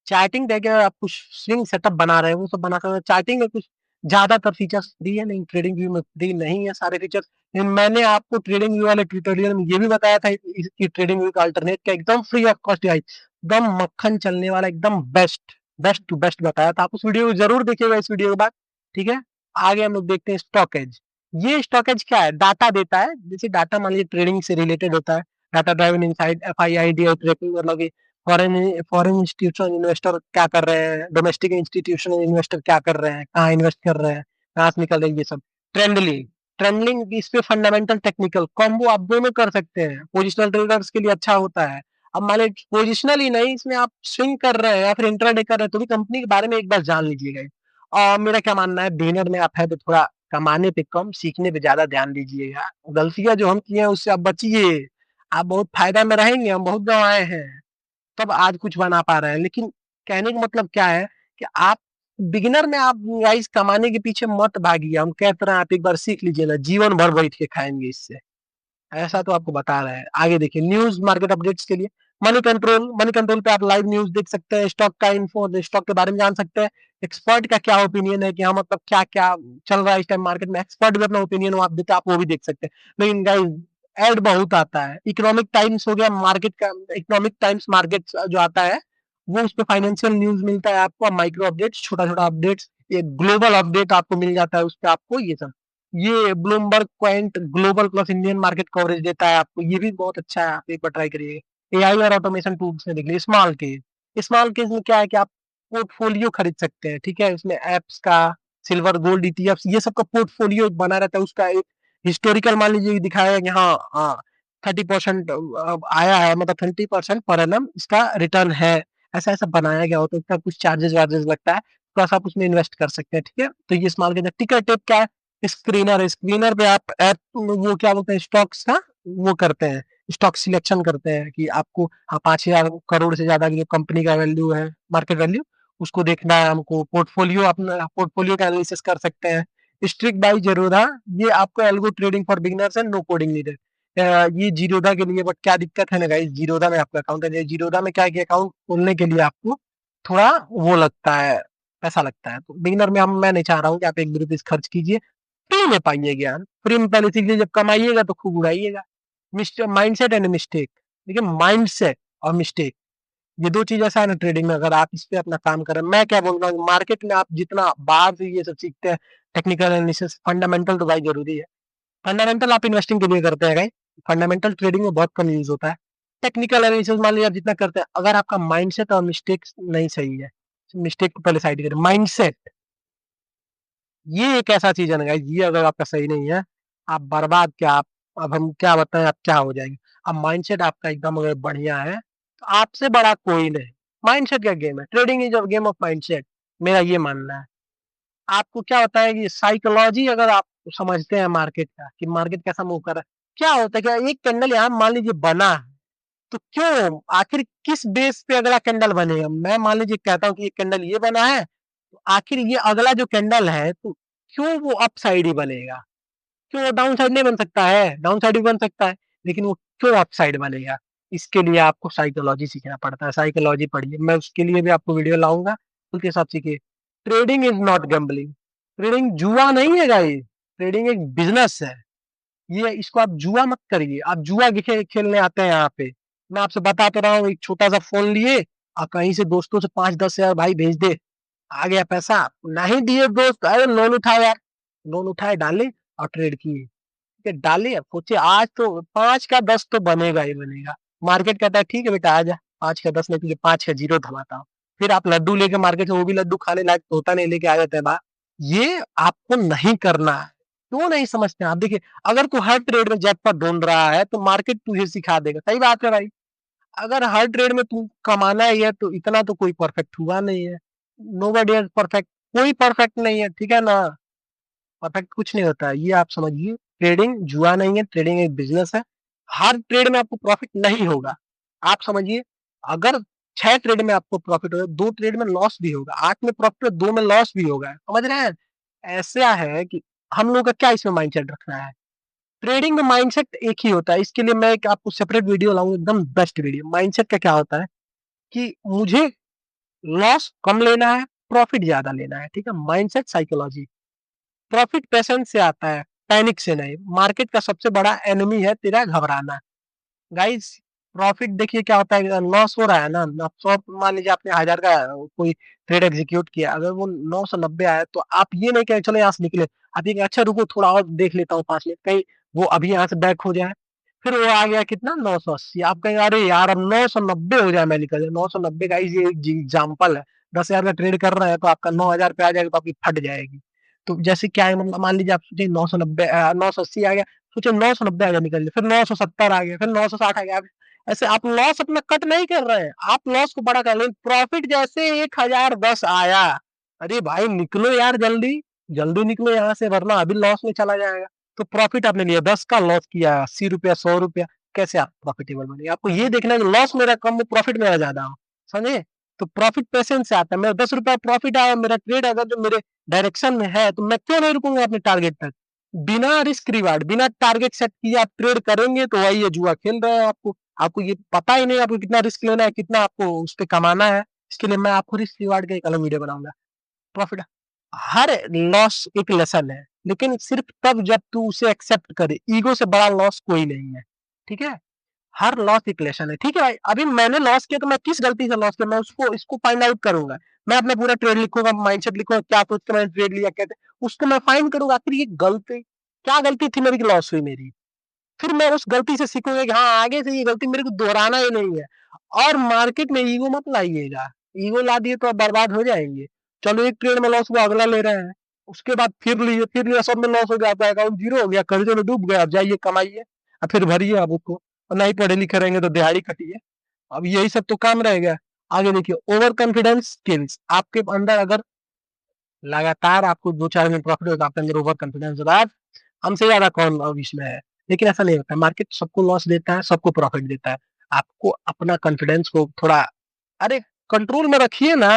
चैटिंग देखिए, आप कुछ स्विंग सेटअप बना रहे हैं वो सब बना सकते हैं, चैटिंग में कुछ ज्यादातर फीचर्स फ्री है, नहीं ट्रेडिंग व्यू में फ्री नहीं है सारे फीचर्स। लेकिन मैंने आपको ट्रेडिंग व्यू वाले ट्यूटोरियल में ये भी बताया था कि ट्रेडिंग व्यू का अल्टरनेट क्या एकदम फ्री ऑफ कॉस्ट है, एकदम मक्खन चलने वाला, एकदम बेस्ट, बेस्ट टू बेस्ट बताया था। आप उस वीडियो को जरूर देखिएगा इस वीडियो के बाद, ठीक है। आगे हम लोग देखते हैं स्टॉकेज। ये स्टॉकेज क्या है, डाटा देता है, जैसे डाटा मान लीजिए ट्रेडिंग से रिलेटेड होता है, डाटा ड्राइवन इनसाइट, एफआईआईडी और ट्रैकिंग, मतलब कि फॉरेन फॉरेन इंस्टीट्यूशन इन्वेस्टर क्या कर रहे हैं, डोमेस्टिक इंस्टीट्यूशन इन्वेस्टर क्या कर रहे हैं, कहाँ इन्वेस्ट कर रहे हैं, कहाँ से निकल रहे हैं, ये सब। ट्रेंडली, ट्रेंडलिंग इस पे फंडामेंटल टेक्निकल कॉम्बो आप दोनों कर सकते हैं, पोजिशनल ट्रेडर्स के लिए अच्छा होता है। अब मान लीजिए पोजिशनल ही नहीं, इसमें आप स्विंग कर रहे हैं या फिर इंट्राडे कर रहे हैं, तो भी कंपनी के बारे में एक बार जान लीजिएगा। और मेरा क्या मानना है, बिगिनर में आप है तो थोड़ा कमाने पे कम, सीखने पे ज्यादा ध्यान दीजिएगा, गलतियां जो हम किए हैं उससे आप बचिए, आप बहुत फायदा में रहेंगे, हम बहुत गंवाए हैं, तब आज कुछ बना पा रहे हैं। लेकिन कहने का मतलब क्या है कि आप बिगिनर में आप गाइस कमाने के पीछे मत भागिए, हम कहते रहे आप एक बार सीख लीजिए ना, जीवन भर बैठ के खाएंगे इससे, ऐसा तो आपको बता रहे हैं। आगे देखिए न्यूज मार्केट अपडेट्स के लिए मनी कंट्रोल, मनी कंट्रोल पे आप लाइव न्यूज देख सकते हैं, स्टॉक का इन्फो, स्टॉक के बारे में जान सकते हैं, एक्सपर्ट का क्या ओपिनियन है कि हाँ मतलब क्या क्या चल रहा है इस टाइम मार्केट में, एक्सपर्ट भी अपना ओपिनियन आप देते हैं, आप वो भी देख सकते हैं। लेकिन गाइस एड बहुत आता है, इकोनॉमिक टाइम्स हो गया मार्केट का, इकोनॉमिक टाइम्स मार्केट जो आता है वो, उस पर फाइनेंशियल न्यूज मिलता है आपको, माइक्रो अपडेट्स, छोटा छोटा अपडेट्स, ये ग्लोबल अपडेट आपको मिल जाता है उस पर आपको, ये सब। ये Bloomberg quant global plus Indian market coverage देता है आपको, ये भी बहुत अच्छा है, आप एक बार ट्राई करिए। एआई और ऑटोमेशन टूल्स में देख लीजिए स्मॉल केज, स्मॉल केज में क्या है कि आप पोर्टफोलियो खरीद सकते हैं, ठीक है, उसमें एप्स का, सिल्वर गोल्ड ईटीएफ, ये सब का पोर्टफोलियो बना रहता है, उसका एक हिस्टोरिकल मान लीजिए दिखाया कि हाँ हाँ 30% आया है, मतलब 30% पर एनम इसका रिटर्न है, ऐसा ऐसा बनाया गया होता है, उसका कुछ चार्जेस वार्जेस लगता है, प्लस आप उसमें इन्वेस्ट कर सकते हैं, ठीक है। तो ये स्मॉल केज। टिकर टेप क्या है, स्क्रीनर है, स्क्रीनर पे आप ऐप वो क्या बोलते हैं स्टॉक्स का वो करते हैं, स्टॉक सिलेक्शन करते हैं कि आपको हाँ 5,000 करोड़ से ज्यादा की जो कंपनी का वैल्यू है, मार्केट वैल्यू, उसको देखना है हमको, पोर्टफोलियो अपना पोर्टफोलियो का एनालिसिस कर सकते हैं। स्ट्रिक्ट बाई जीरोधा, ये आपको एल्गो ट्रेडिंग फॉर बिगिनर्स है, नो कोडिंग नीडेड। ये जीरोधा के लिए, बट क्या दिक्कत है ना गाइस, जीरोधा में आपका अकाउंट है, जीरोधा में क्या है कि अकाउंट खोलने के लिए आपको थोड़ा वो लगता है, पैसा लगता है, तो बिगिनर में हम मैं नहीं चाह रहा हूँ कि आप 1 भी रुपीज खर्च कीजिए, फ्री में पाइए ज्ञान, फ्री में पहले सीख लीजिए, जब कमाइएगा तो खूब उड़ाइएगा। माइंडसेट एंड मिस्टेक, देखिए माइंडसेट और मिस्टेक, ये दो चीज ऐसा है ना ट्रेडिंग में, अगर आप इस पे अपना काम करें, मैं क्या बोल रहा हूँ, मार्केट में आप जितना बाहर से ये सब सीखते हैं, टेक्निकल एनालिसिस फंडामेंटल तो भाई जरूरी है, फंडामेंटल आप इन्वेस्टिंग के लिए करते हैं, फंडामेंटल ट्रेडिंग में बहुत कम यूज होता है। टेक्निकल एनालिसिस मान लीजिए आप जितना करते हैं, अगर आपका माइंडसेट और मिस्टेक नहीं सही है, मिस्टेक को पहले साइड करें, माइंडसेट ये एक ऐसा चीज है ना गाइस, ये अगर आपका सही नहीं है, आप बर्बाद क्या आप, अब हम क्या बताएं आप क्या हो जाएंगे। अब माइंडसेट आपका एकदम अगर बढ़िया है तो आपसे बड़ा कोई नहीं। माइंडसेट का गेम है, trading is a game of mindset, मेरा ये मानना है। आपको क्या होता है कि साइकोलॉजी अगर आप समझते हैं मार्केट का, कि मार्केट कैसा मूव कर रहा है, क्या होता है, क्या एक कैंडल यहाँ मान लीजिए बना है, तो क्यों आखिर किस बेस पे अगला कैंडल बनेगा। मैं मान लीजिए कहता हूँ कि ये कैंडल ये बना है, तो आखिर ये अगला जो कैंडल है तो क्यों वो अप साइड ही बनेगा, क्यों वो डाउन साइड नहीं बन सकता है, डाउन साइड भी बन सकता है, लेकिन वो क्यों अप साइड बनेगा। इसके लिए आपको साइकोलॉजी सीखना पड़ता है, साइकोलॉजी पढ़िए, मैं उसके लिए भी आपको वीडियो लाऊंगा, उसके साथ सीखिए। Trading is not gambling, trading जुआ नहीं है गाइस, ट्रेडिंग एक बिजनेस है। ये इसको आप जुआ मत करिए, आप जुआ खेलने आते हैं यहाँ पे। मैं आपसे बता तो रहा हूँ, एक छोटा सा फोन लिए और कहीं से दोस्तों से 5-10 हजार भाई भेज दे, आ गया पैसा, नहीं दिए दोस्त, अरे लोन उठाए यार, लोन उठाए डाले और ट्रेड किए, ठीक है, डाले, सोचे आज तो 5 का 10 तो बनेगा ही बनेगा। मार्केट कहता है ठीक है बेटा आ जा, 5 का 10 नहीं तुझे 5 का 0 थमाता हूँ। फिर आप लड्डू लेके मार्केट से, वो भी लड्डू खाने लायक तो होता नहीं, लेके आ जाते हैं बाहर। ये आपको नहीं करना है, क्यों नहीं समझते हैं आप। देखिए, अगर तू हर ट्रेड में जैकपॉट ढूंढ रहा है तो मार्केट तुझे सिखा देगा, सही बात है भाई। अगर हर ट्रेड में तू कमाना ही है तो इतना तो कोई परफेक्ट हुआ नहीं है, नोबडी इज परफेक्ट, कोई परफेक्ट नहीं है, ठीक है ना। परफेक्ट कुछ नहीं होता है, ये आप समझिए। ट्रेडिंग जुआ नहीं है, ट्रेडिंग एक बिजनेस है। हर ट्रेड में आपको प्रॉफिट नहीं होगा, आप समझिए। अगर 6 ट्रेड में आपको प्रॉफिट होगा, 2 ट्रेड में लॉस भी होगा, 8 में प्रॉफिट है, 2 में लॉस भी होगा, समझ रहे हैं। ऐसा है कि हम लोग का क्या इसमें माइंडसेट रखना है। ट्रेडिंग में माइंडसेट एक ही होता है, इसके लिए मैं एक आपको सेपरेट वीडियो लाऊंगा, एकदम बेस्ट वीडियो। माइंडसेट का क्या होता है कि मुझे लॉस कम लेना है, प्रॉफिट ज्यादा लेना है, ठीक है, माइंडसेट साइकोलॉजी। प्रॉफिट पेशेंस से आता है, पैनिक से नहीं। मार्केट का सबसे बड़ा एनिमी है तेरा घबराना। गाइस, प्रॉफिट देखिए क्या होता है, लॉस हो रहा है ना, आप 100 मान लीजिए आपने 1000 का कोई ट्रेड एग्जीक्यूट किया, अगर वो 990 आया तो आप ये नहीं कहें चलो यहाँ से निकले, आप ये अच्छा रुको थोड़ा और देख लेता हूँ 5 मिनट, कहीं वो अभी यहाँ से बैक हो जाए। फिर वो आ गया कितना 980, आप कहेंगे अरे यार अब 990 हो जाए मैं निकल जाए। 990 का ये एग्जाम्पल है, 10,000 का ट्रेड कर रहे हैं तो आपका 9,000 पे आ जाएगा तो आपकी फट जाएगी। तो जैसे क्या है, मतलब मान लीजिए आप सोचे 990 980 आ गया, सोचे 990 आ गया निकल जाए, फिर 970 आ गया, फिर 960 आ गया। ऐसे आप लॉस अपना कट नहीं कर रहे हैं, आप लॉस को बड़ा कर रहे हैं। प्रॉफिट जैसे 1010 आया, अरे भाई निकलो यार जल्दी, जल्दी निकलो यहाँ से वरना अभी लॉस में चला जाएगा। तो प्रॉफिट आपने लिया 10 का, लॉस किया 80 रुपया 100 रुपया, कैसे आप प्रॉफिटेबल बने। आपको ये देखना है कि लॉस मेरा कम हो, प्रॉफिट मेरा ज्यादा हो, समझे। तो प्रॉफिट पेशेंस से आता है, मेरा 10 रुपया प्रॉफिट आया, मेरा ट्रेड अगर जो मेरे डायरेक्शन में है तो मैं क्यों नहीं रुकूंगा अपने टारगेट तक। बिना रिस्क रिवार्ड, बिना टारगेट सेट किए आप ट्रेड करेंगे तो वही है, जुआ खेल रहे हैं। आपको आपको ये पता ही नहीं आपको कितना रिस्क लेना है, कितना आपको उस पर कमाना है। इसके लिए मैं आपको रिस्क रिवार्ड का एक अलग वीडियो बनाऊंगा। प्रॉफिट, हर लॉस एक लेसन है, लेकिन सिर्फ तब जब तू उसे एक्सेप्ट करे। ईगो से बड़ा लॉस कोई नहीं है, ठीक है। हर लॉस एक लेसन है, ठीक है भाई। अभी मैंने लॉस किया तो मैं किस गलती से लॉस किया, मैं उसको इसको फाइंड आउट करूंगा। मैं अपना पूरा ट्रेड लिखूंगा, माइंडसेट लिखूंगा, क्या सोच के मैंने ट्रेड लिया, कहते उसको मैं फाइंड करूंगा आखिर ये गलती क्या, गलती थी मेरी, लॉस हुई मेरी। फिर मैं उस गलती से सीखूंगा कि हाँ आगे से ये गलती मेरे को दोहराना ही नहीं है। और मार्केट में ईगो मत लाइएगा, ईगो ला दिए तो आप बर्बाद हो जाएंगे। चलो एक ट्रेड में लॉस हुआ, अगला ले रहे हैं, उसके बाद फिर लिया, सब में लॉस हो गया, आपका अकाउंट जीरो हो गया, कर्जे में डूब गया। अब जाइए कमाइए और फिर भरिए आप उसको, और नहीं पढ़े लिखे रहेंगे तो दिहाड़ी कटिए। अब यही सब तो काम रहेगा। आगे देखिए, ओवर कॉन्फिडेंस स्किल्स आपके अंदर अगर लगातार आपको 2-4 दिन प्रॉफिट होगा, आपके अंदर ओवर कॉन्फिडेंस होगा, हमसे ज्यादा कौन अब इसमें है। लेकिन ऐसा नहीं होता, मार्केट सबको लॉस देता है, सबको प्रॉफिट देता है। आपको अपना कॉन्फिडेंस को थोड़ा, अरे कंट्रोल में रखिए ना,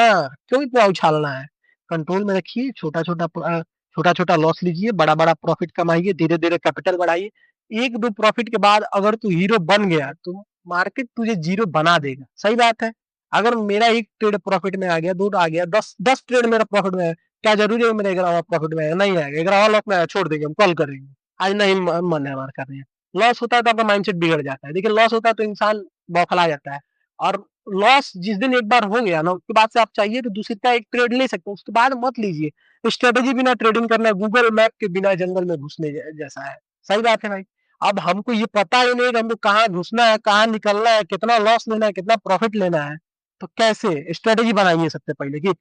क्यों इतना उछालना है। कंट्रोल में रखिए, छोटा छोटा लॉस लीजिए, बड़ा बड़ा प्रॉफिट कमाइए, धीरे धीरे कैपिटल बढ़ाइए। एक दो प्रॉफिट के बाद अगर तू हीरो बन गया तो मार्केट तुझे जीरो बना देगा, सही बात है। अगर मेरा एक ट्रेड प्रॉफिट में आ गया, दो आ गया, 10 ट्रेड मेरा प्रॉफिट में है, क्या जरूरी है मेरा 11वां प्रॉफिट में है, नहीं आएगा 11वां लॉस में आया, छोड़ देंगे, हम कॉल करेंगे, आज नहीं मन है हमारा कर रहे हैं। लॉस होता है तो आपका माइंडसेट बिगड़ जाता है, देखिए लॉस होता है तो इंसान बौखला जाता है। और लॉस जिस दिन एक बार हो गया ना, उसके बाद से आप चाहिए तो दूसरी का एक ट्रेड ले सकते हो, उसके बाद मत लीजिए। स्ट्रेटेजी बिना ट्रेडिंग करना गूगल मैप के बिना जंगल में घुसने जैसा है, सही बात है भाई। अब हमको ये पता ही नहीं कि हमको कहाँ घुसना है, कहाँ निकलना है, कितना लॉस लेना है, कितना प्रॉफिट लेना है, तो कैसे स्ट्रेटेजी बनाइए सबसे पहले कि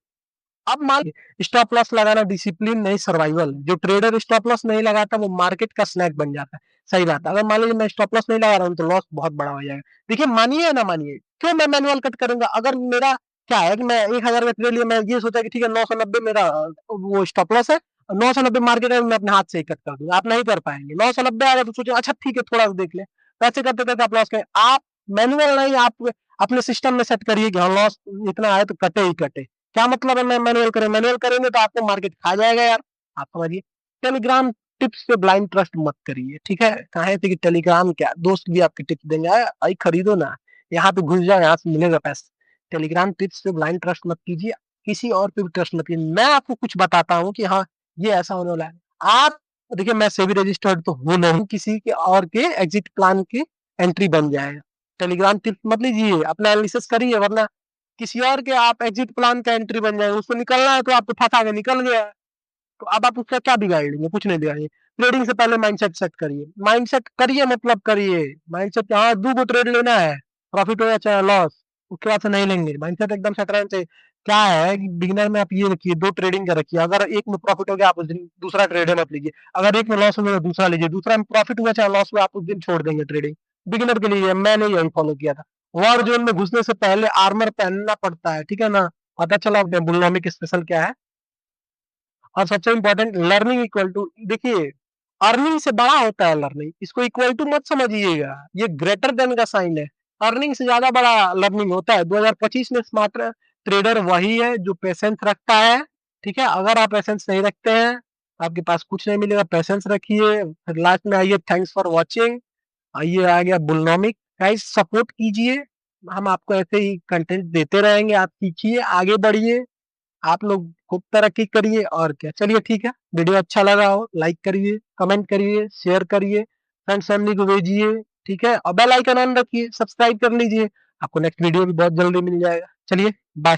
अब मान स्टॉप लॉस लगाना डिसिप्लिन नहीं सर्वाइवल। जो ट्रेडर स्टॉप लॉस नहीं लगाता वो मार्केट का स्नैक बन जाता है। सही बात है। अगर मान लीजिए मैं स्टॉप लॉस नहीं लगा रहा हूँ तो लॉस बहुत बड़ा हो जाएगा। देखिए मानिए या ना मानिए, क्यों मैं मैनुअल कट करूंगा? अगर मेरा क्या है कि मैं 1,000 का ट्रेड लिया, मैं ये सोचा कि ठीक है 990 मेरा वो स्टॉप लॉस है, 990 मार्केट है, मैं अपने हाथ से ही कट कर दूंगा। आप नहीं कर पाएंगे। 990 आएगा तो सोचे अच्छा ठीक है थोड़ा सा देख ले, पैसे करते करते आप लॉस करें। आप मैनुअल नहीं, आप अपने सिस्टम में सेट करिए कि हाँ लॉस इतना आए तो कटे ही कटे। क्या मतलब है मैं मैनुअल करें? मैनुअल करेंगे तो आपको मार्केट खा जाएगा यार। आप समझिए। टेलीग्राम टिप्स पे ब्लाइंड ट्रस्ट मत करिए, ठीक है? कहे थे कि टेलीग्राम क्या दोस्त भी आपके टिप्स देंगे, आई खरीदो ना, यहाँ पे घुस जाओ, यहाँ से मिलेगा पैसा। टेलीग्राम टिप्स पे ब्लाइंड ट्रस्ट मत कीजिए, किसी और पे भी ट्रस्ट मत कीजिए। मैं आपको कुछ बताता हूँ कि हाँ ये ऐसा होने वाला है। आप देखिए मैं सेबी रजिस्टर्ड तो हूं नहीं, किसी के और के एग्जिट प्लान की एंट्री बन जाएगा। टेलीग्राम टिप्स मत लीजिए, अपना एनालिसिस करिए, वरना किसी और के आप एग्जिट प्लान का एंट्री बन जाएंगे। उसको निकलना है तो आप तो फंसा के निकल गया, तो अब आप उसका क्या बिगाड़ेंगे? कुछ नहीं बिगाड़ेंगे। ट्रेडिंग से पहले माइंडसेट सेट करिए, माइंडसेट करिए, मतलब करिए माइंडसेट। हाँ 2 गो ट्रेड लेना है, प्रॉफिट हो या चाहे लॉस, उसके बाद से नहीं लेंगे। माइंडसेट एकदम सेट रहना चाहिए। क्या है कि बिगिनर में आप ये रखिए, 2 ट्रेडिंग का रखिए। अगर एक में प्रॉफिट हो गया आप उस दिन दूसरा ट्रेड मत लीजिए, अगर एक में लॉस हो गया तो दूसरा लीजिए, दूसरा में प्रॉफिट हुआ चाहे लॉस हुआ आप उस दिन छोड़ देंगे ट्रेडिंग। बिगिनर के लिए मैंने यही फॉलो किया था। वॉर जोन में घुसने से पहले आर्मर पहनना पड़ता है, ठीक है ना? पता चला बुलनॉमिक स्पेशल क्या है। और सबसे इंपॉर्टेंट लर्निंग इक्वल टू, देखिए अर्निंग से बड़ा होता है लर्निंग, इसको इक्वल टू मत समझिएगा, ये ग्रेटर देन का साइन है। अर्निंग से ज्यादा बड़ा लर्निंग होता है। 2025 में स्मार्ट ट्रेडर वही है जो पेशेंस रखता है, ठीक है? अगर आप पेशेंस नहीं रखते हैं आपके पास कुछ नहीं मिलेगा। पेशेंस रखिए। फिर लास्ट में आइए, थैंक्स फॉर वॉचिंग। आइए आ गया बुलनॉमिक। गाइस सपोर्ट कीजिए, हम आपको ऐसे ही कंटेंट देते रहेंगे। आप सीखिए, आगे बढ़िए, आप लोग खूब तरक्की करिए। और क्या, चलिए ठीक है। वीडियो अच्छा लगा हो लाइक करिए, कमेंट करिए, शेयर करिए, फ्रेंड्स फैमिली को भेजिए, ठीक है? और बेल आइकन ऑन रखिए, सब्सक्राइब कर लीजिए, आपको नेक्स्ट वीडियो भी बहुत जल्दी मिल जाएगा। चलिए बाय।